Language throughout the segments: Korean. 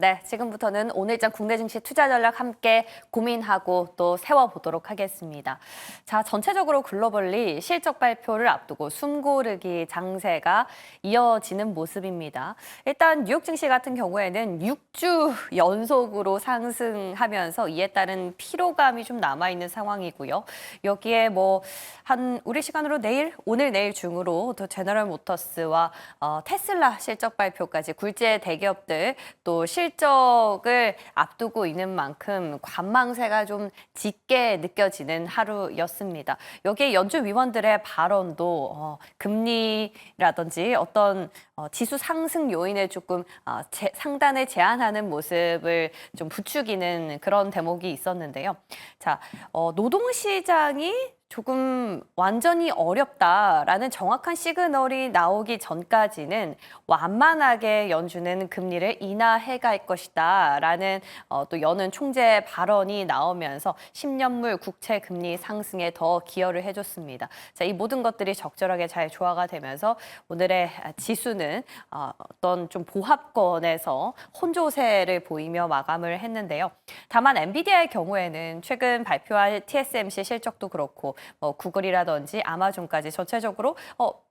네, 지금부터는 오늘장 국내 증시 투자 전략 함께 고민하고 또 세워보도록 하겠습니다. 자, 전체적으로 글로벌리 실적 발표를 앞두고 숨고르기 장세가 이어지는 모습입니다. 일단 뉴욕 증시 같은 경우에는 6주 연속으로 상승하면서 이에 따른 피로감이 좀 남아있는 상황이고요. 여기에 우리 시간으로 오늘 내일 중으로 또 제너럴 모터스와 테슬라 실적 발표까지 굴지의 대기업들 또 실적을 앞두고 있는 만큼 관망세가 좀 짙게 느껴지는 하루였습니다. 여기에 연준 위원들의 발언도 금리라든지 어떤 지수 상승 요인을 조금 상단에 제한하는 모습을 좀 부추기는 그런 대목이 있었는데요. 자, 노동시장이 조금 완전히 어렵다라는 정확한 시그널이 나오기 전까지는 완만하게 연준은 금리를 인하해 갈 것이다라는 또 여는 총재 발언이 나오면서 10년물 국채 금리 상승에 더 기여를 해줬습니다. 자, 이 모든 것들이 적절하게 잘 조화가 되면서 오늘의 지수는 어떤 좀 보합권에서 혼조세를 보이며 마감을 했는데요. 다만 엔비디아의 경우에는 최근 발표할 TSMC 실적도 그렇고 구글이라든지 아마존까지 전체적으로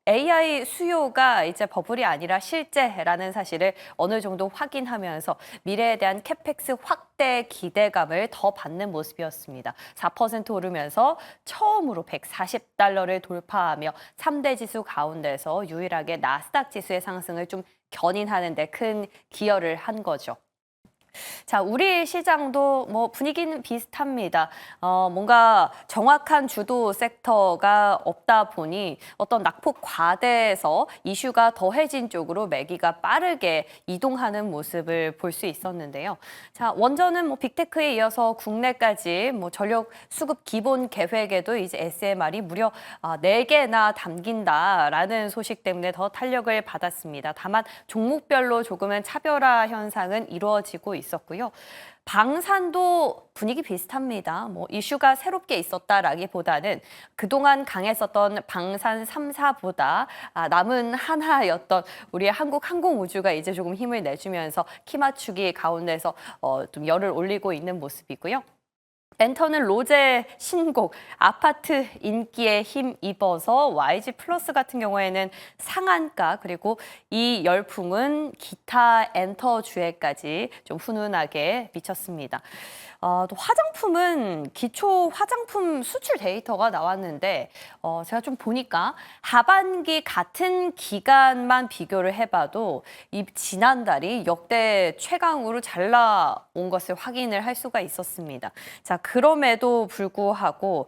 AI 수요가 이제 버블이 아니라 실제라는 사실을 어느 정도 확인하면서 미래에 대한 캐펙스 확대 기대감을 더 받는 모습이었습니다. 4% 오르면서 처음으로 $140를 돌파하며 3대 지수 가운데서 유일하게 나스닥 지수의 상승을 좀 견인하는 데 큰 기여를 한 거죠. 자, 우리 시장도 분위기는 비슷합니다. 뭔가 정확한 주도 섹터가 없다 보니 어떤 낙폭 과대에서 이슈가 더해진 쪽으로 매기가 빠르게 이동하는 모습을 볼 수 있었는데요. 자, 원전은 빅테크에 이어서 국내까지 전력 수급 기본 계획에도 이제 SMR이 무려 4개나 담긴다라는 소식 때문에 더 탄력을 받았습니다. 다만 종목별로 조금은 차별화 현상은 이루어지고 있었고요. 방산도 분위기 비슷합니다. 이슈가 새롭게 있었다라기보다는 그동안 강했었던 방산 3사보다 남은 하나였던 우리 한국 항공우주가 이제 조금 힘을 내주면서 키 맞추기 가운데서 좀 열을 올리고 있는 모습이고요. 엔터는 로제 신곡 아파트 인기에 힘입어서 YG 플러스 같은 경우에는 상한가 그리고 이 열풍은 기타 엔터주에까지 좀 훈훈하게 미쳤습니다. 또 화장품은 기초 화장품 수출 데이터가 나왔는데 제가 좀 보니까 하반기 같은 기간만 비교를 해봐도 이 지난달이 역대 최강으로 잘 나온 것을 확인을 할 수가 있었습니다. 자, 그럼에도 불구하고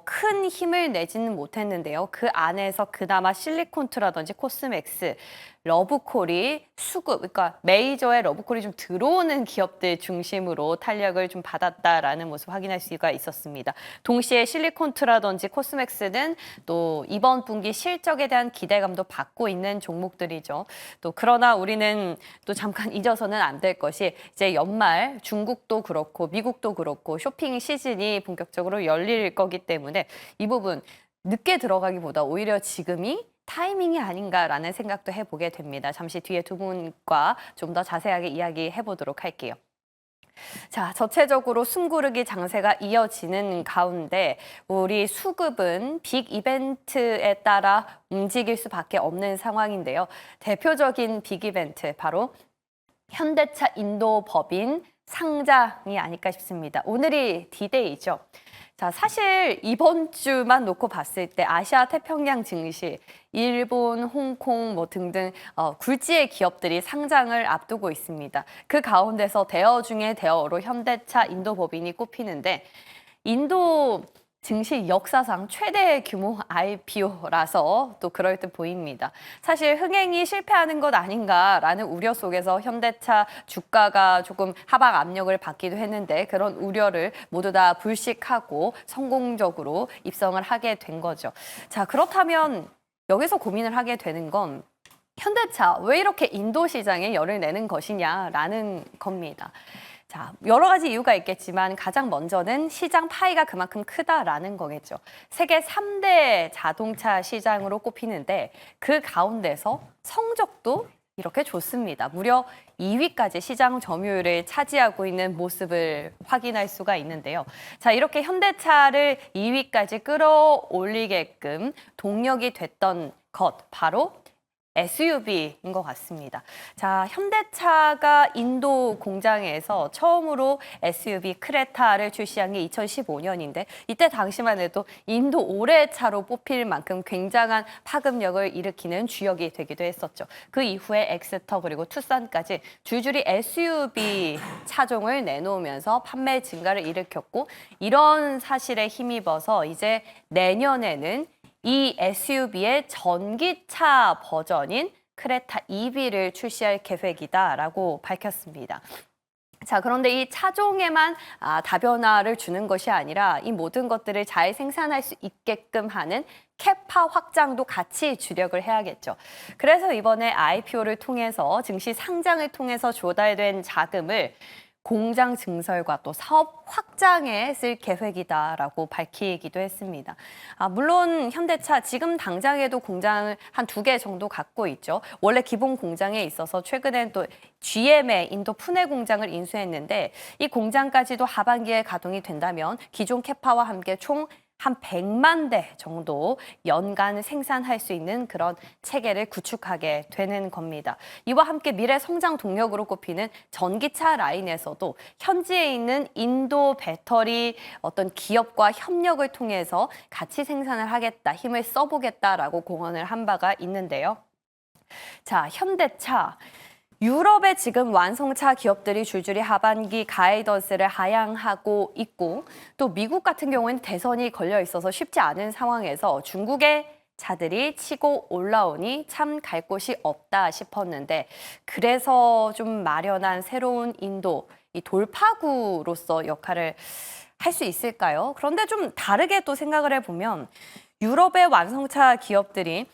큰 힘을 내지는 못했는데요. 그 안에서 그나마 실리콘트라든지 코스맥스, 러브콜이 수급, 그러니까 메이저의 러브콜이 좀 들어오는 기업들 중심으로 탄력을 좀 받았다라는 모습 확인할 수가 있었습니다. 동시에 실리콘트라든지 코스맥스는 또 이번 분기 실적에 대한 기대감도 받고 있는 종목들이죠. 또 그러나 우리는 또 잠깐 잊어서는 안 될 것이 이제 연말 중국도 그렇고 미국도 그렇고 쇼핑 시즌이 본격적으로 열릴 거기 때문에 이 부분 늦게 들어가기보다 오히려 지금이 타이밍이 아닌가라는 생각도 해보게 됩니다. 잠시 뒤에 두 분과 좀 더 자세하게 이야기해 보도록 할게요. 자, 전체적으로 숨고르기 장세가 이어지는 가운데 우리 수급은 빅 이벤트에 따라 움직일 수밖에 없는 상황인데요. 대표적인 빅 이벤트 바로 현대차 인도 법인 상장이 아닐까 싶습니다. 오늘이 D-Day죠. 자, 사실 이번 주만 놓고 봤을 때 아시아 태평양 증시, 일본, 홍콩 등등 굴지의 기업들이 상장을 앞두고 있습니다. 그 가운데서 대어 중에 대어로 현대차 인도 법인이 꼽히는데 인도 증시 역사상 최대 규모 IPO라서 또 그럴 듯 보입니다. 사실 흥행이 실패하는 것 아닌가라는 우려 속에서 현대차 주가가 조금 하방 압력을 받기도 했는데 그런 우려를 모두 다 불식하고 성공적으로 입성을 하게 된 거죠. 자, 그렇다면 여기서 고민을 하게 되는 건 현대차 왜 이렇게 인도 시장에 열을 내는 것이냐라는 겁니다. 자, 여러 가지 이유가 있겠지만 가장 먼저는 시장 파이가 그만큼 크다라는 거겠죠. 세계 3대 자동차 시장으로 꼽히는데 그 가운데서 성적도 이렇게 좋습니다. 무려 2위까지 시장 점유율을 차지하고 있는 모습을 확인할 수가 있는데요. 자, 이렇게 현대차를 2위까지 끌어올리게끔 동력이 됐던 것, 바로 SUV인 것 같습니다. 자, 현대차가 인도 공장에서 처음으로 SUV 크레타를 출시한 게 2015년인데 이때 당시만 해도 인도 올해차로 뽑힐 만큼 굉장한 파급력을 일으키는 주역이 되기도 했었죠. 그 이후에 엑스터 그리고 투싼까지 줄줄이 SUV 차종을 내놓으면서 판매 증가를 일으켰고 이런 사실에 힘입어서 이제 내년에는 이 SUV의 전기차 버전인 크레타 EV를 출시할 계획이다라고 밝혔습니다. 자, 그런데 이 차종에만 다변화를 주는 것이 아니라 이 모든 것들을 잘 생산할 수 있게끔 하는 캐파 확장도 같이 주력을 해야겠죠. 그래서 이번에 IPO를 통해서 증시 상장을 통해서 조달된 자금을 공장 증설과 또 사업 확장에 쓸 계획이다라고 밝히기도 했습니다. 물론 현대차 지금 당장에도 공장을 한 2개 정도 갖고 있죠. 원래 기본 공장에 있어서 최근엔 또 GM의 인도 푸네 공장을 인수했는데 이 공장까지도 하반기에 가동이 된다면 기존 캐파와 함께 총 한 100만 대 정도 연간 생산할 수 있는 그런 체계를 구축하게 되는 겁니다. 이와 함께 미래 성장 동력으로 꼽히는 전기차 라인에서도 현지에 있는 인도 배터리 어떤 기업과 협력을 통해서 같이 생산을 하겠다, 힘을 써보겠다라고 공언을 한 바가 있는데요. 자, 현대차. 유럽의 지금 완성차 기업들이 줄줄이 하반기 가이던스를 하향하고 있고 또 미국 같은 경우에는 대선이 걸려 있어서 쉽지 않은 상황에서 중국의 차들이 치고 올라오니 참 갈 곳이 없다 싶었는데 그래서 좀 마련한 새로운 인도, 이 돌파구로서 역할을 할 수 있을까요? 그런데 좀 다르게 또 생각을 해보면 유럽의 완성차 기업들이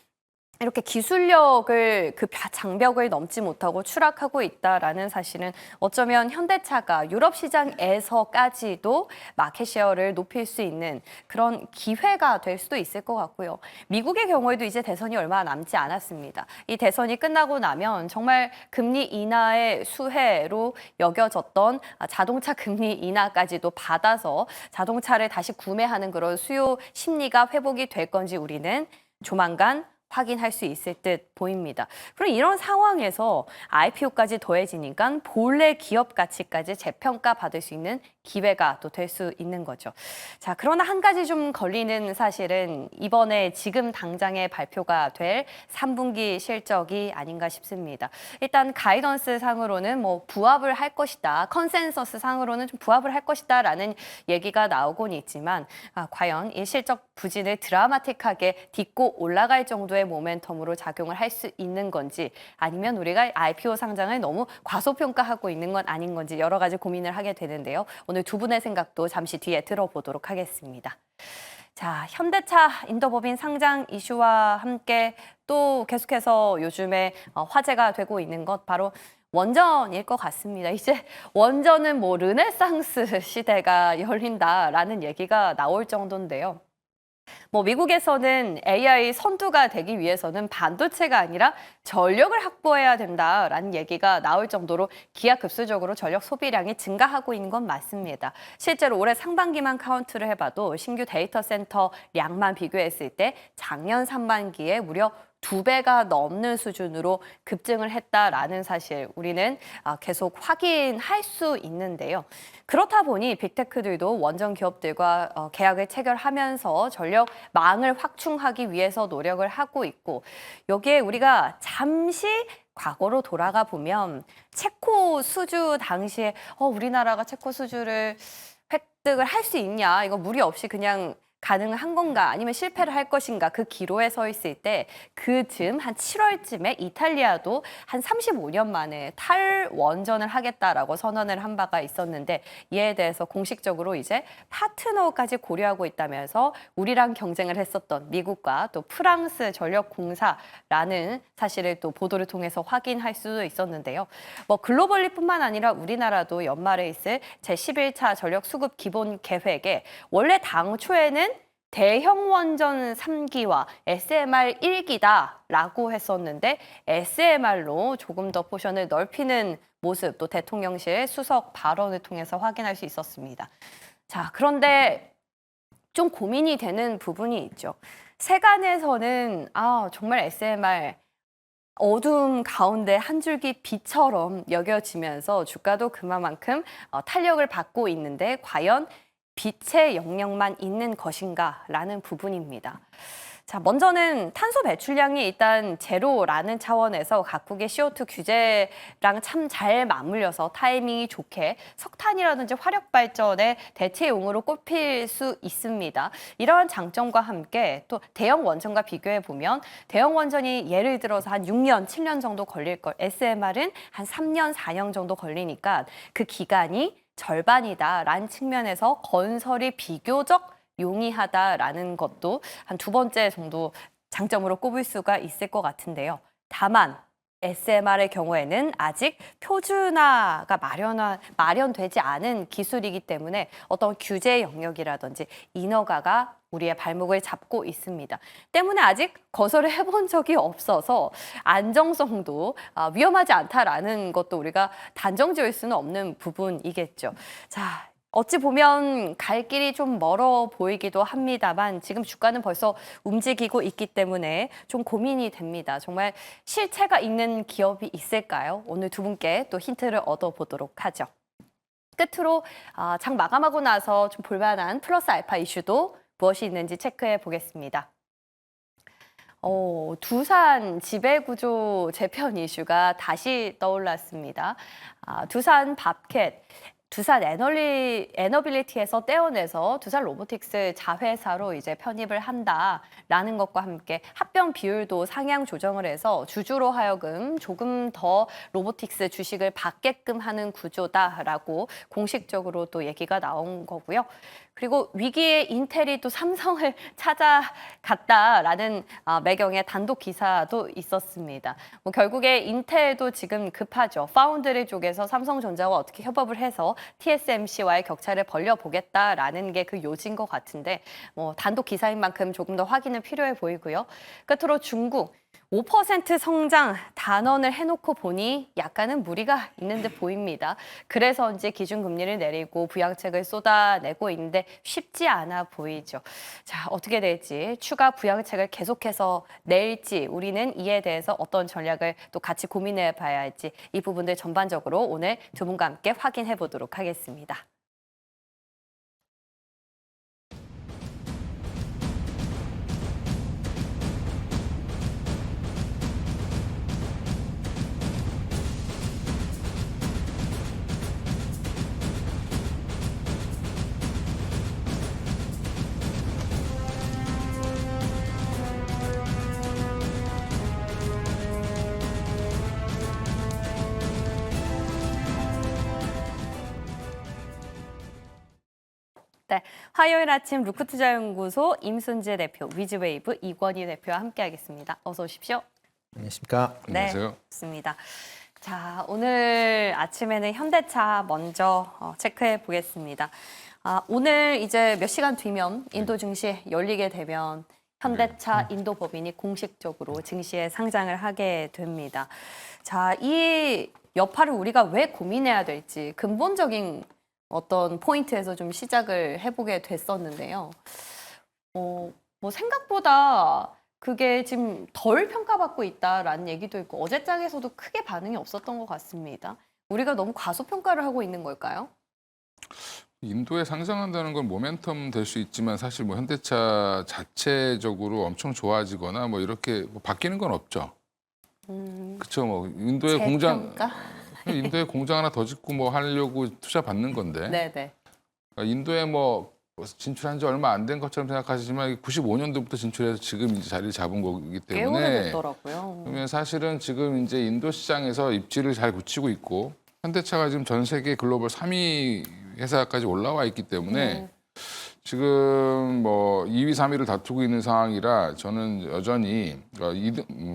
이렇게 기술력을 그 장벽을 넘지 못하고 추락하고 있다라는 사실은 어쩌면 현대차가 유럽 시장에서까지도 마켓쉐어를 높일 수 있는 그런 기회가 될 수도 있을 것 같고요. 미국의 경우에도 이제 대선이 얼마 남지 않았습니다. 이 대선이 끝나고 나면 정말 금리 인하의 수혜로 여겨졌던 자동차 금리 인하까지도 받아서 자동차를 다시 구매하는 그런 수요 심리가 회복이 될 건지 우리는 조만간 확인할 수 있을 듯 보입니다. 그럼 이런 상황에서 IPO까지 더해지니까 본래 기업 가치까지 재평가 받을 수 있는 기회가 또 될 수 있는 거죠. 자, 그러나 한 가지 좀 걸리는 사실은 이번에 지금 당장에 발표가 될 3분기 실적이 아닌가 싶습니다. 일단 가이던스 상으로는 뭐 부합을 할 것이다. 컨센서스 상으로는 좀 부합을 할 것이다라는 얘기가 나오곤 있지만 과연 이 실적 부진을 드라마틱하게 딛고 올라갈 정도의 모멘텀으로 작용을 할 수 있는 건지 아니면 우리가 IPO 상장을 너무 과소평가하고 있는 건 아닌 건지 여러 가지 고민을 하게 되는데요. 오늘 두 분의 생각도 잠시 뒤에 들어보도록 하겠습니다. 자, 현대차 인도법인 상장 이슈와 함께 또 계속해서 요즘에 화제가 되고 있는 것 바로 원전일 것 같습니다. 이제 원전은 뭐 르네상스 시대가 열린다라는 얘기가 나올 정도인데요. 뭐 미국에서는 AI 선두가 되기 위해서는 반도체가 아니라 전력을 확보해야 된다라는 얘기가 나올 정도로 기하급수적으로 전력 소비량이 증가하고 있는 건 맞습니다. 실제로 올해 상반기만 카운트를 해봐도 신규 데이터 센터 량만 비교했을 때 작년 상반기에 무려 2배가 넘는 수준으로 급증을 했다라는 사실 우리는 계속 확인할 수 있는데요. 그렇다 보니 빅테크들도 원전 기업들과 계약을 체결하면서 전력망을 확충하기 위해서 노력을 하고 있고 여기에 우리가 잠시 과거로 돌아가 보면 체코 수주 당시에 우리나라가 체코 수주를 획득을 할 수 있냐 이거 무리 없이 그냥 가능한 건가 아니면 실패를 할 것인가 그 기로에 서 있을 때 그쯤 한 7월쯤에 이탈리아도 한 35년 만에 탈원전을 하겠다라고 선언을 한 바가 있었는데 이에 대해서 공식적으로 이제 파트너까지 고려하고 있다면서 우리랑 경쟁을 했었던 미국과 또 프랑스 전력공사라는 사실을 또 보도를 통해서 확인할 수도 있었는데요. 뭐 글로벌리뿐만 아니라 우리나라도 연말에 있을 제11차 전력 수급 기본 계획에 원래 당초에는 대형 원전 3기와 SMR 1기다라고 했었는데 SMR로 조금 더 포션을 넓히는 모습, 또 대통령실 수석 발언을 통해서 확인할 수 있었습니다. 자, 그런데 좀 고민이 되는 부분이 있죠. 세간에서는 정말 SMR 어두움 가운데 한 줄기 빛처럼 여겨지면서 주가도 그만큼 탄력을 받고 있는데 과연 빛의 영역만 있는 것인가라는 부분입니다. 자, 먼저는 탄소 배출량이 일단 제로라는 차원에서 각국의 CO2 규제랑 참 잘 맞물려서 타이밍이 좋게 석탄이라든지 화력 발전의 대체용으로 꼽힐 수 있습니다. 이러한 장점과 함께 또 대형 원전과 비교해 보면 대형 원전이 예를 들어서 한 6년, 7년 정도 걸릴 걸 SMR은 한 3년, 4년 정도 걸리니까 그 기간이 절반이다라는 측면에서 건설이 비교적 용이하다라는 것도 한 두 번째 정도 장점으로 꼽을 수가 있을 것 같은데요. 다만 SMR의 경우에는 아직 표준화가 마련되지 않은 기술이기 때문에 어떤 규제 영역이라든지 인허가가 우리의 발목을 잡고 있습니다. 때문에 아직 거설을 해본 적이 없어서 안정성도 위험하지 않다라는 것도 우리가 단정 지을 수는 없는 부분이겠죠. 자, 어찌 보면 갈 길이 좀 멀어 보이기도 합니다만 지금 주가는 벌써 움직이고 있기 때문에 좀 고민이 됩니다. 정말 실체가 있는 기업이 있을까요? 오늘 두 분께 또 힌트를 얻어보도록 하죠. 끝으로 장 마감하고 나서 좀 볼만한 플러스 알파 이슈도 무엇이 있는지 체크해 보겠습니다. 두산 지배구조 재편 이슈가 다시 떠올랐습니다. 두산 밥캣. 두산 에너빌리티에서 떼어내서 두산 로보틱스 자회사로 이제 편입을 한다라는 것과 함께 합병 비율도 상향 조정을 해서 주주로 하여금 조금 더 로보틱스 주식을 받게끔 하는 구조다라고 공식적으로 또 얘기가 나온 거고요. 그리고 위기에 인텔이 또 삼성을 찾아갔다라는 매경의 단독 기사도 있었습니다. 뭐 결국에 인텔도 지금 급하죠. 파운드리 쪽에서 삼성전자와 어떻게 협업을 해서 TSMC와의 격차를 벌려보겠다라는 게 그 요지인 것 같은데 뭐 단독 기사인 만큼 조금 더 확인은 필요해 보이고요. 끝으로 중국. 5% 성장 단언을 해놓고 보니 약간은 무리가 있는 듯 보입니다. 그래서 이제 기준금리를 내리고 부양책을 쏟아내고 있는데 쉽지 않아 보이죠. 자, 어떻게 될지 추가 부양책을 계속해서 낼지 우리는 이에 대해서 어떤 전략을 또 같이 고민해 봐야 할지 이 부분들 전반적으로 오늘 두 분과 함께 확인해 보도록 하겠습니다. 네, 화요일 아침 루크투자연구소 임순재 대표, 위즈웨이브 이권희 대표와 함께하겠습니다. 어서 오십시오. 안녕하십니까? 네, 안녕하세요. 좋습니다. 자, 오늘 아침에는 현대차 먼저 체크해 보겠습니다. 오늘 이제 몇 시간 뒤면 인도 증시 열리게 되면 현대차 인도 법인이 공식적으로 증시에 상장을 하게 됩니다. 자, 이 여파를 우리가 왜 고민해야 될지 근본적인 어떤 포인트에서 좀 시작을 해보게 됐었는데요. 뭐 생각보다 그게 지금 덜 평가받고 있다라는 얘기도 있고 어제장에서도 크게 반응이 없었던 것 같습니다. 우리가 너무 과소평가를 하고 있는 걸까요? 인도에 상장한다는 건 모멘텀 될 수 있지만 사실 뭐 현대차 자체적으로 엄청 좋아지거나 뭐 이렇게 뭐 바뀌는 건 없죠. 그렇죠. 뭐 인도에 공장 하나 더 짓고 뭐 하려고 투자 받는 건데. 네네. 그러니까 인도에 뭐 진출한 지 얼마 안 된 것처럼 생각하시지만 95년도부터 진출해서 지금 이제 자리를 잡은 거기 꽤 때문에 오래됐더라고요. 그러면 사실은 지금 이제 인도 시장에서 입지를 잘 굳히고 있고 현대차가 지금 전 세계 글로벌 3위 회사까지 올라와 있기 때문에 지금 뭐 2위, 3위를 다투고 있는 상황이라 저는 여전히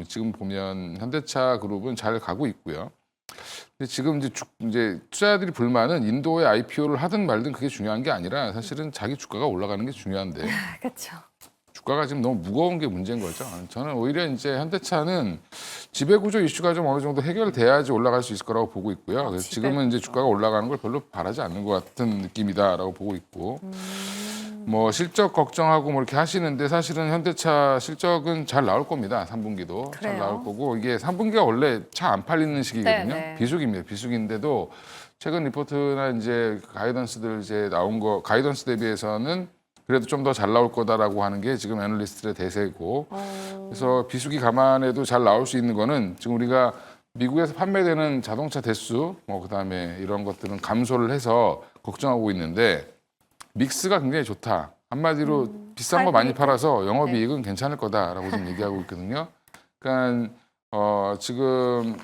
지금 보면 현대차 그룹은 잘 가고 있고요. 근데 지금 이제 투자자들이 불만은 인도에 IPO를 하든 말든 그게 중요한 게 아니라 사실은 자기 주가가 올라가는 게 중요한데 그렇죠. 주가가 지금 너무 무거운 게 문제인 거죠. 저는 오히려 이제 현대차는 지배구조 이슈가 좀 어느 정도 해결돼야지 올라갈 수 있을 거라고 보고 있고요. 그래서 지금은 이제 주가가 올라가는 걸 별로 바라지 않는 것 같은 느낌이다라고 보고 있고, 뭐 실적 걱정하고 뭐 이렇게 하시는데 사실은 현대차 실적은 잘 나올 겁니다. 3분기도 잘 그래요? 나올 거고, 이게 3분기가 원래 차 안 팔리는 시기거든요. 네. 비수기입니다. 비수기인데도 최근 리포트나 이제 가이던스들 이제 나온 거 가이던스 대비해서는 그래도 좀 더 잘 나올 거다라고 하는 게 지금 애널리스트의 대세고, 그래서 비수기 감안해도 잘 나올 수 있는 거는 지금 우리가 미국에서 판매되는 자동차 대수, 뭐 그다음에 이런 것들은 감소를 해서 걱정하고 있는데 믹스가 굉장히 좋다. 한마디로 비싼 거 많이 하이브리드. 팔아서 영업이익은 괜찮을 거다라고 지금 얘기하고 있거든요. 그러니까 지금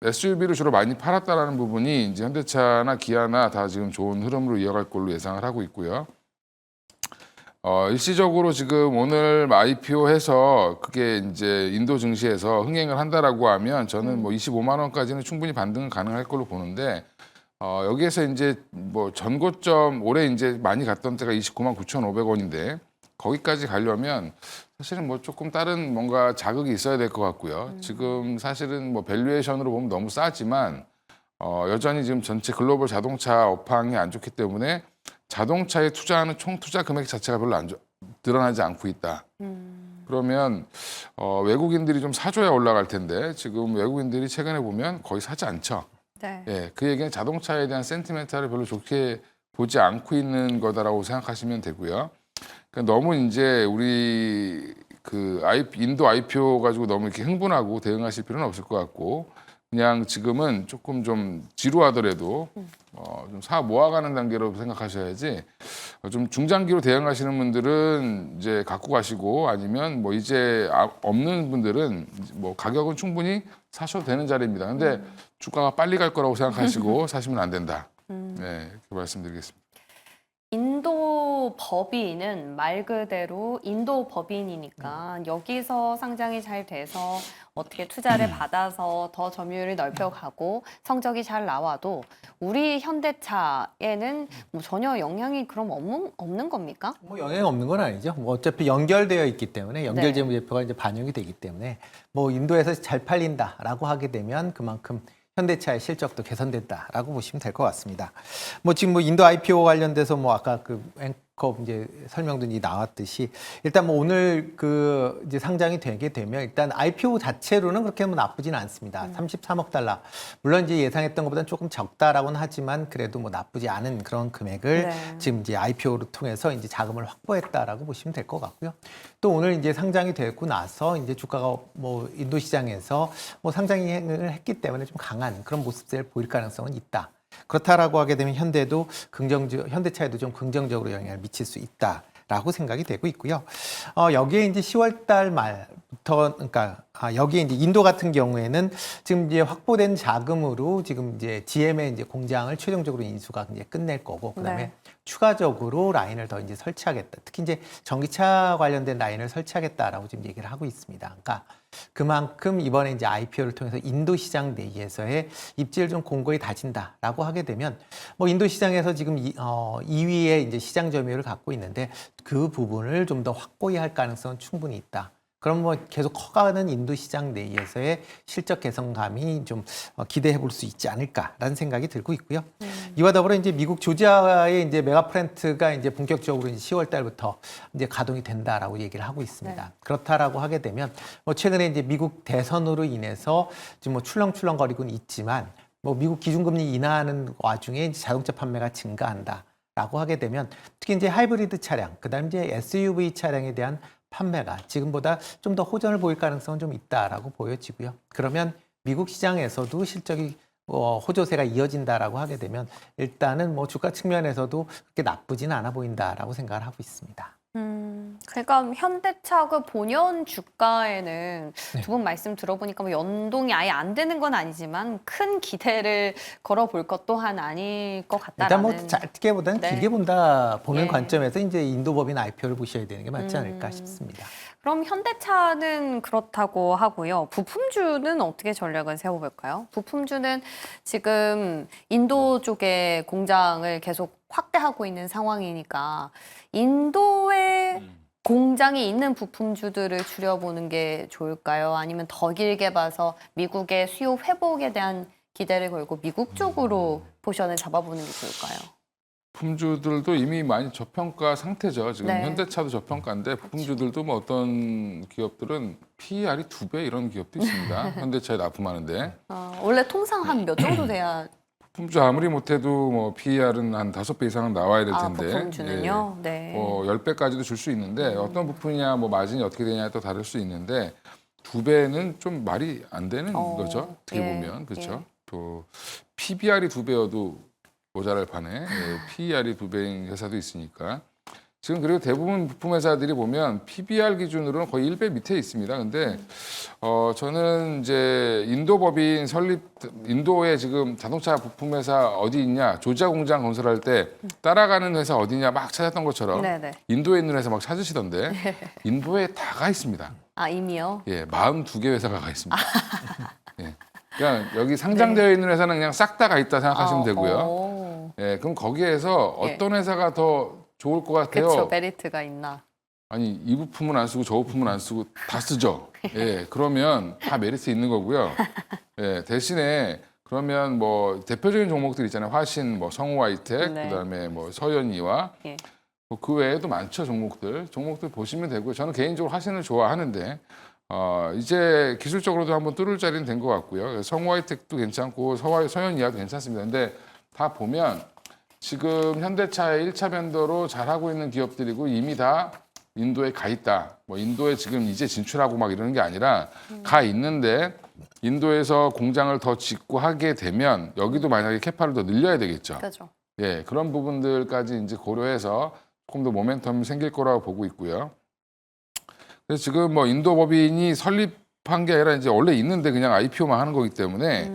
SUV를 주로 많이 팔았다라는 부분이 이제 현대차나 기아나 다 지금 좋은 흐름으로 이어갈 걸로 예상을 하고 있고요. 일시적으로 지금 오늘 IPO 해서 그게 이제 인도 증시에서 흥행을 한다라고 하면 저는 뭐 25만 원까지는 충분히 반등은 가능할 걸로 보는데, 여기에서 이제 뭐 전고점 올해 이제 많이 갔던 때가 29만 9,500원인데 거기까지 가려면 사실은 뭐 조금 다른 뭔가 자극이 있어야 될 것 같고요. 지금 사실은 뭐 밸류에이션으로 보면 너무 싸지만 여전히 지금 전체 글로벌 자동차 업황이 안 좋기 때문에 자동차에 투자하는 총 투자 금액 자체가 별로 드러나지 않고 있다. 그러면 외국인들이 좀 사줘야 올라갈 텐데 지금 외국인들이 최근에 보면 거의 사지 않죠. 네. 예, 그 얘기는 자동차에 대한 센티멘탈을 별로 좋게 보지 않고 있는 거다라고 생각하시면 되고요. 그러니까 너무 이제 우리 인도 IPO 가지고 너무 이렇게 흥분하고 대응하실 필요는 없을 것 같고, 그냥 지금은 조금 좀 지루하더라도 좀 사 모아가는 단계로 생각하셔야지, 좀 중장기로 대응하시는 분들은 이제 갖고 가시고, 아니면 뭐 이제 없는 분들은 뭐 가격은 충분히 사셔도 되는 자리입니다. 근데 주가가 빨리 갈 거라고 생각하시고 사시면 안 된다. 네, 이렇게 말씀드리겠습니다. 인도 법인은 말 그대로 인도 법인이니까 여기서 상장이 잘 돼서 어떻게 투자를 받아서 더 점유율을 넓혀가고 성적이 잘 나와도 우리 현대차에는 뭐 전혀 영향이 그럼 없는 겁니까? 뭐 영향이 없는 건 아니죠. 뭐 어차피 연결되어 있기 때문에 연결 네. 재무제표가 이제 반영이 되기 때문에 뭐 인도에서 잘 팔린다라고 하게 되면 그만큼 현대차의 실적도 개선된다라고 보시면 될 것 같습니다. 뭐 지금 뭐 인도 IPO 관련돼서 뭐 아까 그 앵커 이제 설명도 이제 나왔듯이 일단 뭐 오늘 그 이제 상장이 되게 되면 일단 IPO 자체로는 그렇게 뭐 나쁘지는 않습니다. 33억 달러. 물론 이제 예상했던 것보다는 조금 적다라고는 하지만 그래도 뭐 나쁘지 않은 그런 금액을 네. 지금 이제 IPO를 통해서 이제 자금을 확보했다라고 보시면 될 것 같고요. 또 오늘 이제 상장이 되고 나서 이제 주가가 뭐 인도 시장에서 뭐 상장을 했기 때문에 좀 강한 그런 모습을 보일 가능성은 있다. 그렇다라고 하게 되면 현대차에도 좀 긍정적으로 영향을 미칠 수 있다라고 생각이 되고 있고요. 여기에 이제 10월 달 말부터 그러니까 여기에 이제 인도 같은 경우에는 지금 이제 확보된 자금으로 지금 이제 GM의 이제 공장을 최종적으로 인수가 이제 끝낼 거고 그다음에 네. 추가적으로 라인을 더 이제 설치하겠다. 특히 이제 전기차 관련된 라인을 설치하겠다라고 지금 얘기를 하고 있습니다. 그러니까 그만큼 이번에 이제 IPO를 통해서 인도 시장 내에서의 입지를 좀 공고히 다진다라고 하게 되면 뭐 인도 시장에서 지금 2위의 이제 시장 점유율을 갖고 있는데 그 부분을 좀 더 확고히 할 가능성은 충분히 있다. 그럼 뭐 계속 커가는 인도 시장 내에서의 실적 개선감이 좀 기대해 볼 수 있지 않을까라는 생각이 들고 있고요. 이와 더불어 이제 미국 조지아의 이제 메가 플랜트가 이제 본격적으로 이제 10월 달부터 이제 가동이 된다라고 얘기를 하고 있습니다. 네. 그렇다라고 하게 되면 뭐 최근에 이제 미국 대선으로 인해서 지금 뭐 출렁출렁거리고는 있지만 뭐 미국 기준금리 인하하는 와중에 이제 자동차 판매가 증가한다라고 하게 되면 특히 이제 하이브리드 차량, 그다음 이제 SUV 차량에 대한 판매가 지금보다 좀 더 호전을 보일 가능성은 좀 있다라고 보여지고요. 그러면 미국 시장에서도 실적이 호조세가 이어진다라고 하게 되면 일단은 뭐 주가 측면에서도 그렇게 나쁘지는 않아 보인다라고 생각을 하고 있습니다. 그러니까 현대차 그 본연 주가에는 네. 두 분 말씀 들어보니까 뭐 연동이 아예 안 되는 건 아니지만 큰 기대를 걸어볼 것 또한 아닐 것 일단 뭐 같다라는. 짧게보다는 네. 길게 보는 예. 관점에서 이제 인도법인 IPO를 보셔야 되는 게 맞지 않을까 싶습니다. 그럼 현대차는 그렇다고 하고요. 부품주는 어떻게 전략을 세워볼까요? 부품주는 지금 인도 쪽에 공장을 계속 확대하고 있는 상황이니까 인도의 공장이 있는 부품주들을 줄여보는 게 좋을까요? 아니면 더 길게 봐서 미국의 수요 회복에 대한 기대를 걸고 미국 쪽으로 포션을 잡아보는 게 좋을까요? 부품주들도 이미 많이 저평가 상태죠. 지금 네. 현대차도 저평가인데 부품주들도 뭐 어떤 기업들은 PER이 2배 이런 기업도 있습니다. 현대차에 납품하는데 원래 통상 한 몇 정도 돼야 부품주 아무리 못해도 뭐 PER은 한 5배 이상은 나와야 될 텐데 부품주는요? 네. 뭐 10배까지도 줄 수 있는데 어떤 부품이냐 뭐 마진이 어떻게 되냐에 또 다를 수 있는데 2배는 좀 말이 안 되는 거죠. 어떻게 예, 보면 그렇죠. 예. 또 PBR이 2배여도 모자랄 판에 PER이 2배인 회사도 있으니까 지금 그리고 대부분 부품 회사들이 보면 PBR 기준으로는 거의 1배 밑에 있습니다. 근데 저는 이제 인도 법인 설립 인도에 지금 자동차 부품 회사 어디 있냐 조지아 공장 건설할 때 따라가는 회사 어디냐 막 찾았던 것처럼 네네. 인도에 있는 회사 막 찾으시던데 인도에 다 가 있습니다. 아, 이미요? 예, 42개 회사가 가 있습니다. 예. 그냥 여기 상장되어 있는 회사는 그냥 싹 다 가 있다 생각하시면 되고요. 예, 그럼 거기에서 예. 어떤 회사가 더 좋을 것 같아요? 그렇죠. 메리트가 있나? 아니 이 부품은 안 쓰고 저 부품은 안 쓰고 다 쓰죠. 예, 그러면 다 메리트 있는 거고요. 예, 대신에 그러면 뭐 대표적인 종목들 있잖아요. 화신, 뭐 성우와이텍, 네. 그다음에 뭐 서현이와 예. 뭐그 외에도 많죠 종목들. 종목들 보시면 되고요. 저는 개인적으로 화신을 좋아하는데 이제 기술적으로도 한번 뚫을 자리는 된 것 같고요. 성우와이텍도 괜찮고 서현이와도 괜찮습니다. 근데 다 보면 지금 현대차의 1차 변도로 잘하고 있는 기업들이고 이미 다 인도에 가 있다. 뭐 인도에 지금 이제 진출하고 막 이러는 게 아니라 가 있는데 인도에서 공장을 더 짓고 하게 되면 여기도 만약에 캐파를 더 늘려야 되겠죠. 그렇죠. 예, 그런 부분들까지 이제 고려해서 조금 더 모멘텀이 생길 거라고 보고 있고요. 그래서 지금 뭐 인도 법인이 설립한 게 아니라 이제 원래 있는데 그냥 IPO만 하는 거기 때문에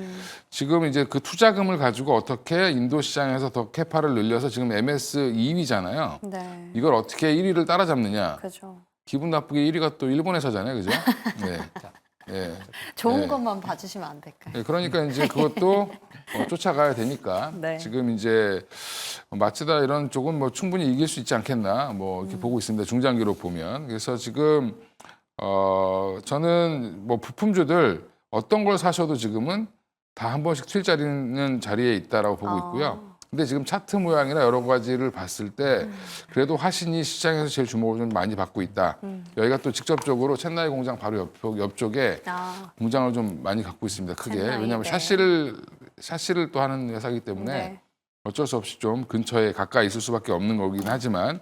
지금 이제 그 투자금을 가지고 어떻게 인도 시장에서 더 캐파를 늘려서 지금 MS 2위잖아요. 네. 이걸 어떻게 1위를 따라잡느냐. 그렇죠. 기분 나쁘게 1위가 또 일본 회사잖아요. 그죠? 네. 예. 좋은 네. 것만 봐주시면 안 될까요? 예, 그러니까 이제 그것도 쫓아가야 되니까 네. 지금 이제 마츠다 이런 쪽은 뭐 충분히 이길 수 있지 않겠나 뭐 이렇게 보고 있습니다. 중장기로 보면. 그래서 지금 저는 뭐 부품주들 어떤 걸 사셔도 지금은 다 한 번씩 튈 자리에 있다라고 보고 있고요. 근데 지금 차트 모양이나 여러 가지를 봤을 때 그래도 화신이 시장에서 제일 주목을 좀 많이 받고 있다. 여기가 또 직접적으로 첸나이 공장 바로 옆쪽에 공장을 좀 많이 갖고 있습니다. 크게. 첸나이, 왜냐하면 네. 샤시를 또 하는 회사이기 때문에 네. 어쩔 수 없이 좀 근처에 가까이 있을 수밖에 없는 거긴 하지만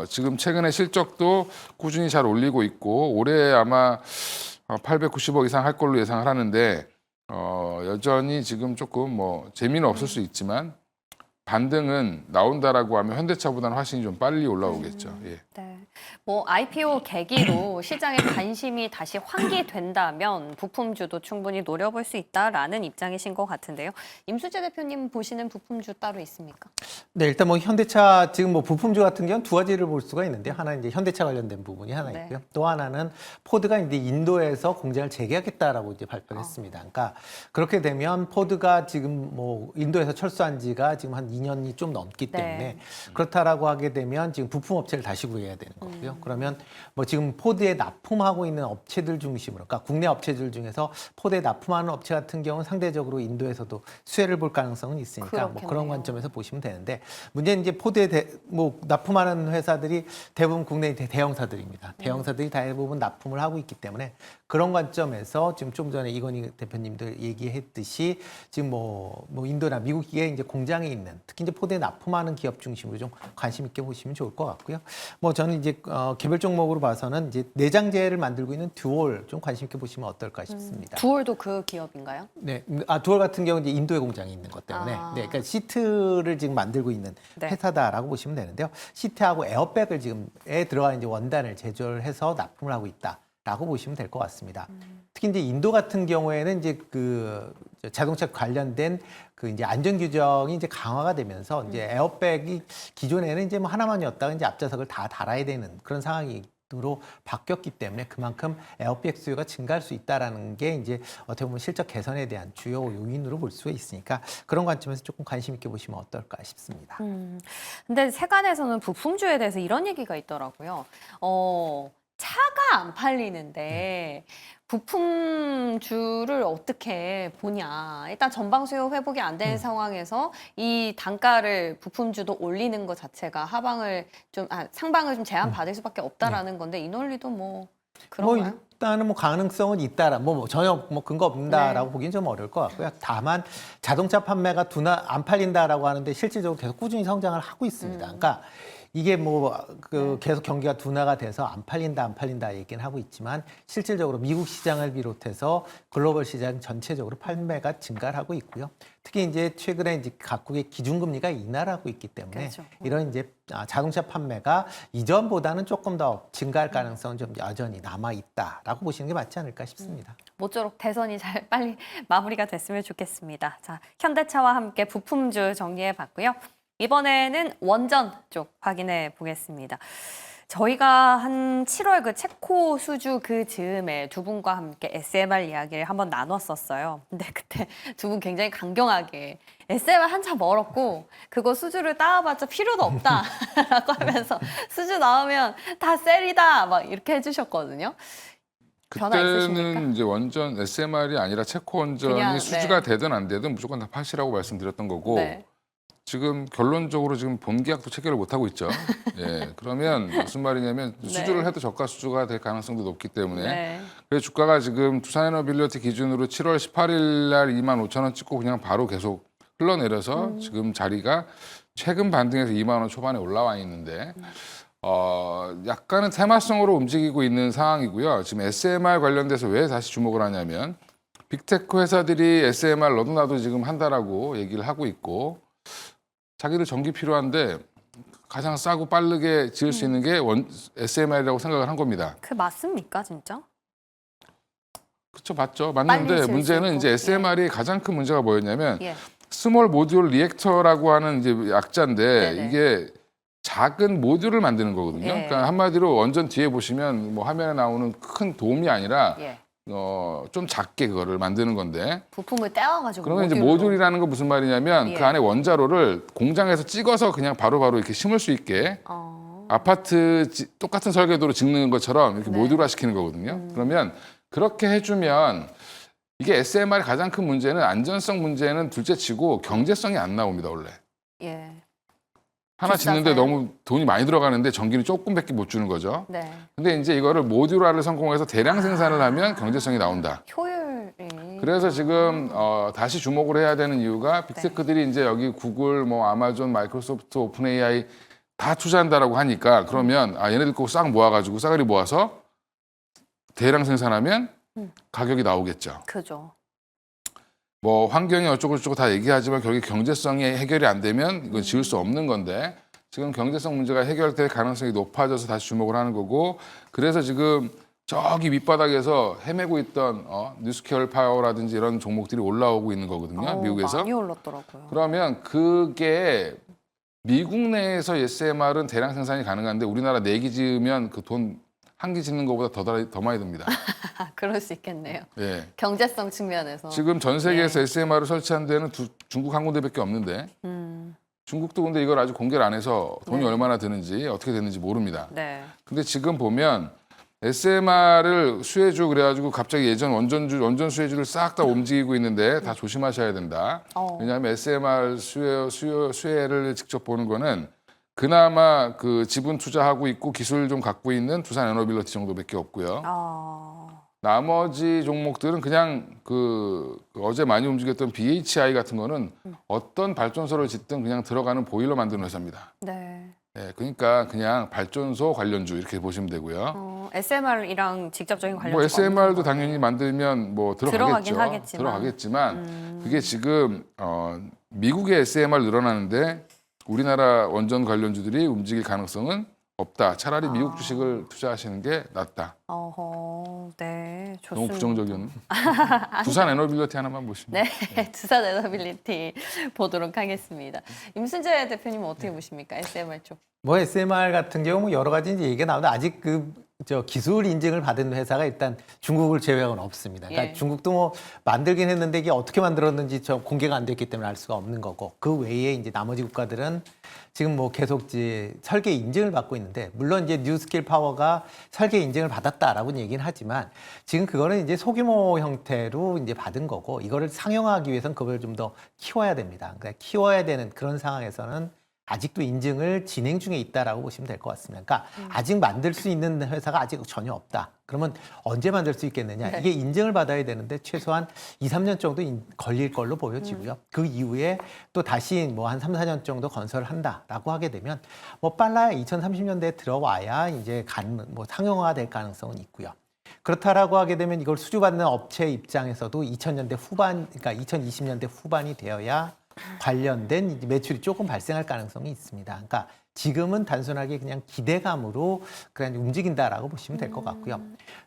지금 최근에 실적도 꾸준히 잘 올리고 있고 올해 아마 890억 이상 할 걸로 예상을 하는데 여전히 지금 조금 뭐 재미는 없을 수 있지만 반등은 나온다라고 하면 현대차보다는 화신이 좀 빨리 올라오겠죠. 예. 네. 뭐 IPO 계기로 시장에 관심이 다시 환기된다면 부품주도 충분히 노려볼 수 있다라는 입장이신 것 같은데요. 임수재 대표님 보시는 부품주 따로 있습니까? 네, 일단 뭐 현대차 지금 뭐 부품주 같은 경우는 두 가지를 볼 수가 있는데 하나는 이제 현대차 관련된 부분이 하나 네. 있고요. 또 하나는 포드가 이제 인도에서 공장을 재개하겠다라고 이제 발표를 했습니다. 그러니까 그렇게 되면 포드가 지금 뭐 인도에서 철수한 지가 지금 한 2년이 좀 넘기 네. 때문에 그렇다라고 하게 되면 지금 부품 업체를 다시 구해야 되는 거고요. 그러면 뭐 지금 포드에 납품하고 있는 업체들 중심으로, 그러니까 국내 업체들 중에서 포드에 납품하는 업체 같은 경우는 상대적으로 인도에서도 수혜를 볼 가능성은 있으니까 뭐 그런 그렇겠네요. 관점에서 보시면 되는데 문제는 이제 포드에 뭐 납품하는 회사들이 대부분 국내 대형사들입니다. 대형사들이 대부분 납품을 하고 있기 때문에 그런 관점에서 지금 좀 전에 이건희 대표님도 얘기했듯이 지금 뭐 인도나 미국에 이제 공장이 있는 특히 이제 포드에 납품하는 기업 중심으로 좀 관심 있게 보시면 좋을 것 같고요. 뭐 저는 이제 개별 종목으로 봐서는 이제 내장재를 만들고 있는 듀얼 좀 관심 있게 보시면 어떨까 싶습니다. 두올도 그 기업인가요? 네, 듀얼 같은 경우는 이제 인도에 공장이 있는 것 때문에, 아. 네, 그러니까 시트를 지금 만들고 있는 네. 회사다라고 보시면 되는데요. 시트하고 에어백을 지금에 들어가 이제 원단을 제조해서 납품을 하고 있다라고 보시면 될 것 같습니다. 특히 이제 인도 같은 경우에는 이제 그 자동차 관련된 그 이제 안전 규정이 이제 강화가 되면서 이제 에어백이 기존에는 이제 뭐 하나만이었다가 이제 앞좌석을 다 달아야 되는 그런 상황이 으로 바뀌었기 때문에 그만큼 에어백 수요가 증가할 수 있다라는 게 이제 어떻게 보면 실적 개선에 대한 주요 요인으로 볼 수 있으니까 그런 관점에서 조금 관심 있게 보시면 어떨까 싶습니다. 근데 세간에서는 부품주에 대해서 이런 얘기가 있더라고요. 차가 안 팔리는데 부품주를 어떻게 보냐. 일단 전방 수요 회복이 안 된 상황에서 이 단가를 부품주도 올리는 것 자체가 상방을 좀 제한받을 수밖에 없다라는 건데 이 논리도 뭐 그런가요? 일단은 뭐 가능성은 있다라 전혀 근거 없다라고 보기는 좀 어려울 것 같고요. 다만 자동차 판매가 안 팔린다라고 하는데 실질적으로 계속 꾸준히 성장을 하고 있습니다. 그러니까 이게 계속 경기가 둔화가 돼서 안 팔린다 얘기는 하고 있지만 실질적으로 미국 시장을 비롯해서 글로벌 시장 전체적으로 판매가 증가를 하고 있고요. 특히 이제 최근에 이제 각국의 기준금리가 인하하고 있기 때문에 그렇죠. 이런 이제 자동차 판매가 이전보다는 조금 더 증가할 가능성은 좀 여전히 남아 있다라고 보시는 게 맞지 않을까 싶습니다. 모쪼록 대선이 잘 빨리 마무리가 됐으면 좋겠습니다. 자, 현대차와 함께 부품주 정리해 봤고요. 이번에는 원전 쪽 확인해 보겠습니다. 저희가 한 7월 그 체코 수주 그 즈음에 두 분과 함께 SMR 이야기를 한번 나눴었어요. 근데 그때 두 분 굉장히 강경하게 SMR 한참 멀었고 그거 수주를 따와봤자 필요도 없다라고 하면서 수주 나오면 다 셀이다 막 이렇게 해주셨거든요. 변화 있으십니까? 그때는 이제 원전 SMR이 아니라 체코 원전이 그냥, 수주가 네. 되든 안 되든 무조건 다 파시라고 말씀드렸던 거고 네. 지금 결론적으로 지금 본계약도 체결을 못 하고 있죠. 예, 그러면 무슨 말이냐면 수주를 해도 저가 수주가 될 가능성도 높기 때문에 네. 그래서 주가가 지금 두산에너빌리티 기준으로 7월 18일 날 25,000원 찍고 그냥 바로 계속 흘러내려서 지금 자리가 최근 반등에서 2만 원 초반에 올라와 있는데 약간은 테마성으로 움직이고 있는 상황이고요. 지금 SMR 관련돼서 왜 다시 주목을 하냐면 빅테크 회사들이 SMR 너도 나도 지금 한다라고 얘기를 하고 있고 자기들 전기 필요한데 가장 싸고 빠르게 지을 수 있는 게 SMR이라고 생각을 한 겁니다. 그 맞습니까 진짜? 그렇죠, 맞죠. 빨리 맞는데 지을 수 문제는 있고. 이제 SMR이 가장 큰 문제가 뭐였냐면 예. 스몰 모듈 리액터라고 하는 이제 약자인데 네네. 이게 작은 모듈을 만드는 거거든요. 예. 그러니까 한마디로 원전 뒤에 보시면 뭐 화면에 나오는 큰 도움이 아니라 예. 좀 작게 그거를 만드는 건데 부품을 떼와가지고 그러면 이제 모듈로. 모듈이라는 건 무슨 말이냐면 예. 그 안에 원자로를 공장에서 찍어서 그냥 바로바로 이렇게 심을 수 있게 아파트 똑같은 설계도로 짓는 것처럼 이렇게 네. 모듈화 시키는 거거든요. 그러면 그렇게 해주면 이게 SMR의 가장 큰 문제는 안전성 문제는 둘째치고 경제성이 안 나옵니다 원래. 예. 하나 비싸서요? 짓는데 너무 돈이 많이 들어가는데 전기는 조금밖에 못 주는 거죠. 네. 근데 이제 이거를 모듈화를 성공해서 대량 생산을 하면 경제성이 나온다. 효율이. 그래서 지금 다시 주목을 해야 되는 이유가 빅테크들이 이제 여기 구글, 뭐 아마존, 마이크로소프트, 오픈 AI 다 투자한다라고 하니까 그러면 얘네들 거 싹 모아가지고 싸그리 모아서 대량 생산하면 가격이 나오겠죠. 그죠. 뭐 환경이 어쩌고저쩌고 다 얘기하지만 결국에 경제성이 해결이 안 되면 이건 지을 수 없는 건데 지금 경제성 문제가 해결될 가능성이 높아져서 다시 주목을 하는 거고 그래서 지금 저기 밑바닥에서 헤매고 있던 뉴스케어 파워라든지 이런 종목들이 올라오고 있는 거거든요. 미국에서. 많이 올랐더라고요. 그러면 그게 미국 내에서 SMR은 대량 생산이 가능한데 우리나라 내기 지으면 그 돈 한 기 짓는 것보다 더 많이 듭니다. 그럴 수 있겠네요. 예. 경제성 측면에서. 지금 전 세계에서 SMR을 설치한 데는 중국 한 군데밖에 없는데 중국도 근데 이걸 아직 공개를 안 해서 돈이 네. 얼마나 드는지 어떻게 되는지 모릅니다. 네. 근데 지금 보면 SMR을 수혜주 그래가지고 갑자기 예전 원전 수혜주를 싹 다 움직이고 있는데 다 조심하셔야 된다. 왜냐하면 SMR 수혜를 직접 보는 거는 그나마 그 지분 투자하고 있고 기술 좀 갖고 있는 두산에너빌리티 정도밖에 없고요. 나머지 종목들은 그냥 그 어제 많이 움직였던 BHI 같은 거는 어떤 발전소를 짓든 그냥 들어가는 보일러 만드는 회사입니다. 네. 네, 그러니까 그냥 발전소 관련주 이렇게 보시면 되고요. SMR이랑 직접적인 관련. 뭐 SMR도 당연히 만들면 뭐 들어가긴 들어가겠죠. 하겠지만. 들어가겠지만 그게 지금 미국의 SMR 늘어나는데 우리나라 원전 관련주들이 움직일 가능성은 없다. 차라리 미국 주식을 투자하시는 게 낫다. 네, 좋습니다. 너무 부정적이었네. 두산 에너빌리티 하나만 보시면. 네, 두산 에너빌리티 보도록 하겠습니다. 임순재 대표님은 어떻게 보십니까? SMR 쪽. 뭐 SMR 같은 경우 여러 가지 이제 얘기가 나오는데 아직 그 저 기술 인증을 받은 회사가 일단 중국을 제외하고는 없습니다. 그러니까 예. 중국도 뭐 만들긴 했는데 이게 어떻게 만들었는지 저 공개가 안 됐기 때문에 알 수가 없는 거고, 그 외에 이제 나머지 국가들은 지금 뭐 계속 이제 설계 인증을 받고 있는데, 물론 이제 뉴스킬 파워가 설계 인증을 받았다라고는 얘기는 하지만 지금 그거는 이제 소규모 형태로 이제 받은 거고, 이거를 상용화하기 위해서는 그걸 좀 더 키워야 됩니다. 그러니까 키워야 되는 그런 상황에서는 아직도 인증을 진행 중에 있다라고 보시면 될 것 같습니다. 그러니까 아직 만들 수 있는 회사가 아직 전혀 없다. 그러면 언제 만들 수 있겠느냐? 네. 이게 인증을 받아야 되는데 최소한 2, 3년 정도 걸릴 걸로 보여지고요. 그 이후에 또 다시 뭐 한 3, 4년 정도 건설을 한다라고 하게 되면 뭐 빨라야 2030년대에 들어와야 이제 뭐 상용화가 될 가능성은 있고요. 그렇다라고 하게 되면 이걸 수주받는 업체 입장에서도 2000년대 후반, 그러니까 2020년대 후반이 되어야 관련된 이제 매출이 조금 발생할 가능성이 있습니다. 그러니까 지금은 단순하게 그냥 기대감으로 그냥 움직인다라고 보시면 될 것 같고요.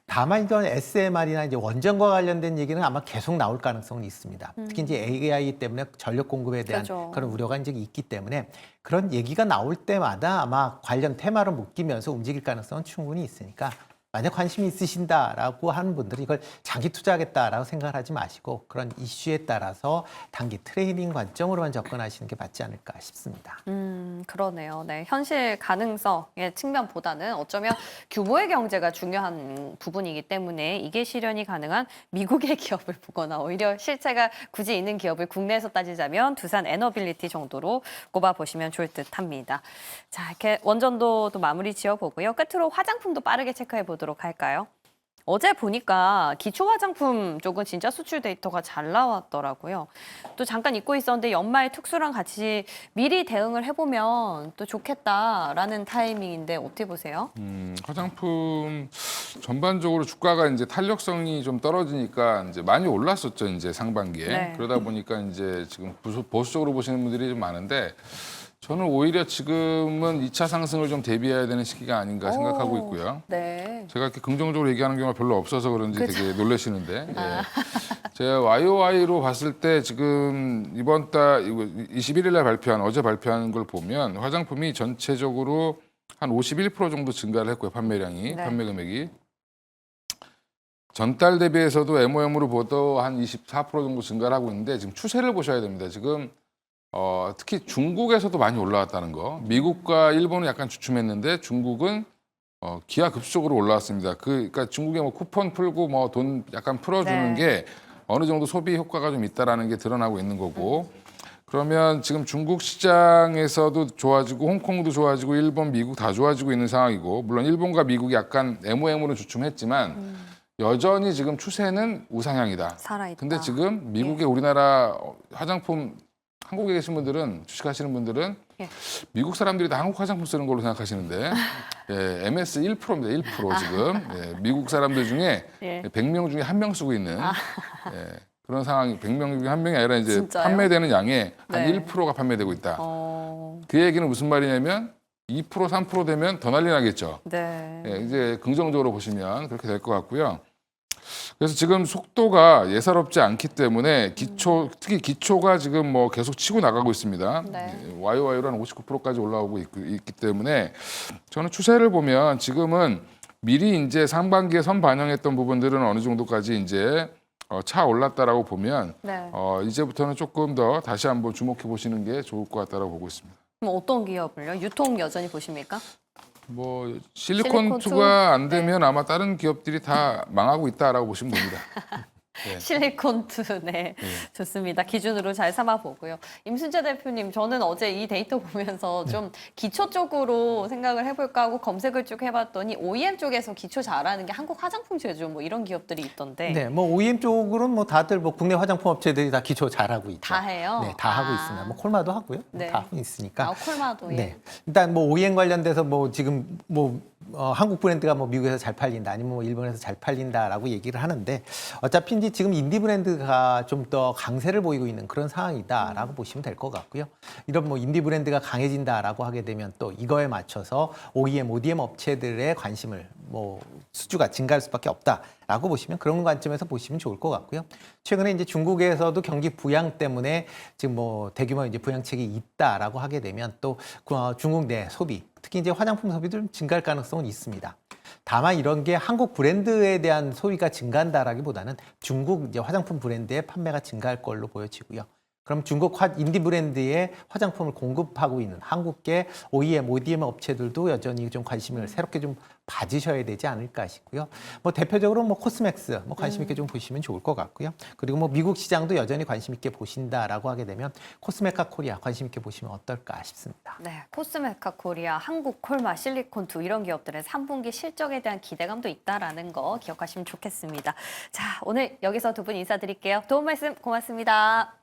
다만 이런 SMR이나 이제 원전과 관련된 얘기는 아마 계속 나올 가능성은 있습니다. 특히 이제 AI 때문에 전력 공급에 대한 그렇죠. 그런 우려가 이제 있기 때문에 그런 얘기가 나올 때마다 아마 관련 테마로 묶이면서 움직일 가능성은 충분히 있으니까, 만약 관심이 있으신다라고 하는 분들은 이걸 장기 투자하겠다라고 생각을 하지 마시고 그런 이슈에 따라서 단기 트레이딩 관점으로만 접근하시는 게 맞지 않을까 싶습니다. 그러네요. 네, 현실 가능성의 측면보다는 어쩌면 규모의 경제가 중요한 부분이기 때문에 이게 실현이 가능한 미국의 기업을 보거나 오히려 실체가 굳이 있는 기업을 국내에서 따지자면 두산 에너빌리티 정도로 꼽아보시면 좋을 듯합니다. 자, 이렇게 원전도 또 마무리 지어보고요. 끝으로 화장품도 빠르게 체크해 보도록 할까요? 어제 보니까 기초 화장품 쪽은 진짜 수출 데이터가 잘 나왔더라고요. 또 잠깐 잊고 있었는데 연말 특수랑 같이 미리 대응을 해보면 또 좋겠다라는 타이밍인데 어떻게 보세요? 화장품 전반적으로 주가가 이제 탄력성이 좀 떨어지니까 이제 많이 올랐었죠, 이제 상반기에. 네. 그러다 보니까 이제 지금 보수적으로 보시는 분들이 좀 많은데, 저는 오히려 지금은 2차 상승을 좀 대비해야 되는 시기가 아닌가 생각하고 있고요. 네. 제가 이렇게 긍정적으로 얘기하는 경우가 별로 없어서 그런지 되게 놀라시는데, 예. 제가 YOY로 봤을 때 지금 이번 달 21일 날 어제 발표한 걸 보면 화장품이 전체적으로 한 51% 정도 증가를 했고요, 판매량이, 네. 판매 금액이. 전달 대비해서도 MOM으로 봐도 한 24% 정도 증가를 하고 있는데, 지금 추세를 보셔야 됩니다. 지금 특히 중국에서도 많이 올라왔다는 거. 미국과 일본은 약간 주춤했는데 중국은 기하급수적으로 올라왔습니다. 그러니까 중국에 뭐 쿠폰 풀고 뭐 돈 약간 풀어주는 네. 게 어느 정도 소비 효과가 좀 있다라는 게 드러나고 있는 거고. 그러면 지금 중국 시장에서도 좋아지고 홍콩도 좋아지고 일본, 미국 다 좋아지고 있는 상황이고, 물론 일본과 미국이 약간 MOM으로 주춤했지만 여전히 지금 추세는 우상향이다. 살아있다. 근데 지금 미국의 우리나라 화장품, 한국에 계신 분들은, 주식하시는 분들은 예. 미국 사람들이 다 한국 화장품 쓰는 걸로 생각하시는데, 예, MS 1%입니다. 1% 지금. 예, 미국 사람들 중에 예. 100명 중에 1명 쓰고 있는 예, 그런 상황이, 100명 중에 1명이 아니라 이제 진짜요? 판매되는 양의 한 네. 1%가 판매되고 있다. 어, 그 얘기는 무슨 말이냐면 2%, 3% 되면 더 난리 나겠죠. 네. 예, 이제 긍정적으로 보시면 그렇게 될 것 같고요. 그래서 지금 속도가 예사롭지 않기 때문에 특히 기초가 지금 뭐 계속 치고 나가고 있습니다. 네. YOY로 한 59%까지 올라오고 있기 때문에 저는 추세를 보면 지금은 미리 이제 상반기에 선 반영했던 부분들은 어느 정도까지 이제 차 올랐다라고 보면 네. 이제부터는 조금 더 다시 한번 주목해 보시는 게 좋을 것 같다라고 보고 있습니다. 그럼 어떤 기업을요? 유통 여전히 보십니까? 뭐 실리콘2? 실리콘2가 안 되면 아마 다른 기업들이 다 망하고 있다라고 보시면 됩니다. 네. 실리콘2, 네. 좋습니다. 기준으로 잘 삼아보고요. 임순재 대표님, 저는 어제 이 데이터 보면서 좀 기초 쪽으로 생각을 해볼까 하고 검색을 쭉 해봤더니 OEM 쪽에서 기초 잘하는 게 한국 화장품 제조 뭐 이런 기업들이 있던데. 네, 뭐 OEM 쪽으로는 뭐 다들 뭐 국내 화장품 업체들이 다 기초 잘하고 있죠. 다 해요? 네, 다 하고 아. 있습니다. 뭐 콜마도 하고요. 네. 다 하고 있으니까. 아, 콜마도. 예. 네. 일단 뭐 OEM 관련돼서 뭐 지금 뭐 한국 브랜드가 뭐 미국에서 잘 팔린다, 아니면 뭐 일본에서 잘 팔린다라고 얘기를 하는데, 어차피 이제 지금 인디 브랜드가 좀 더 강세를 보이고 있는 그런 상황이다라고 보시면 될 것 같고요. 이런 뭐 인디 브랜드가 강해진다라고 하게 되면 또 이거에 맞춰서 OEM, ODM 업체들의 관심을 뭐 수주가 증가할 수밖에 없다라고 보시면, 그런 관점에서 보시면 좋을 것 같고요. 최근에 이제 중국에서도 경기 부양 때문에 지금 뭐 대규모 이제 부양책이 있다라고 하게 되면 또 중국 내 소비, 특히 이제 화장품 소비도 좀 증가할 가능성은 있습니다. 다만 이런 게 한국 브랜드에 대한 소비가 증가한다라기보다는 중국 이제 화장품 브랜드의 판매가 증가할 걸로 보여지고요. 그럼 중국 인디 브랜드의 화장품을 공급하고 있는 한국계 OEM, ODM 업체들도 여전히 좀 관심을 새롭게 좀 봐주셔야 되지 않을까 싶고요. 뭐 대표적으로 뭐 코스맥스 관심 있게 좀 보시면 좋을 것 같고요. 그리고 뭐 미국 시장도 여전히 관심 있게 보신다라고 하게 되면 코스메카 코리아 관심 있게 보시면 어떨까 싶습니다. 네, 코스메카 코리아, 한국 콜마, 실리콘2 이런 기업들의 3분기 실적에 대한 기대감도 있다라는 거 기억하시면 좋겠습니다. 자, 오늘 여기서 두 분 인사드릴게요. 도움 말씀 고맙습니다.